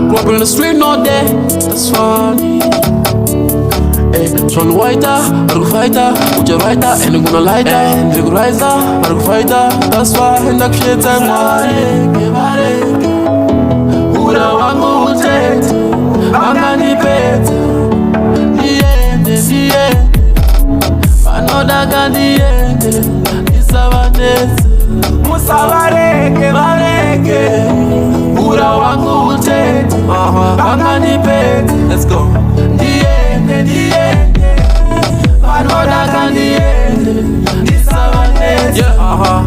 grew up in the street, no day. That's funny. Strong whiter, Marco fighter, with your writer, and I'm gonna light that. Big riser, Marco fighter, that's why I end up shit time. Hura wangu utete, wangani pete. Niende, panoda kandiende, isavanese. Musavareke, Hura wangu utete, wangani pete. Let's go.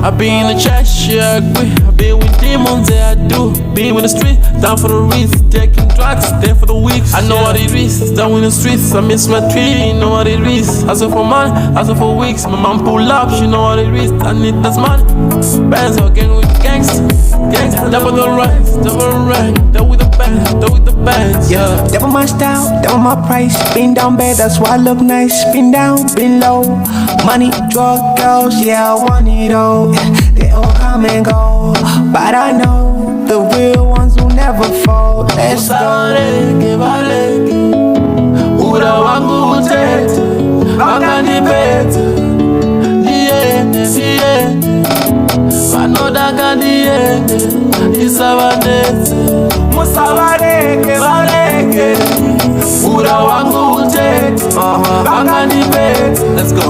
I be in the trash, yeah, I agree. I been with demons, yeah, I do. Been in the street, down for the risk. Taking drugs, there for the weeks. I know what it is, down in the streets. I miss my tree, you know what it is. Hustle for money, hustle for weeks. My mom pull up, she know what it is. I need this money. Bands are gang with gangsters. Double the ranks, double rank. Double with the band, double with the bands, yeah. Double my style, double my price. Been down bad, that's why I look nice. Been down, been low. Money, drug, girls, yeah, I want it all. They all come and go, but I know the real ones will never fall. Let's go. Hura wangu utete, wangani pete. Niende, panoda kandiende, isavanese. Musavareke, Hura wangu utete, wangani pete. Let's go.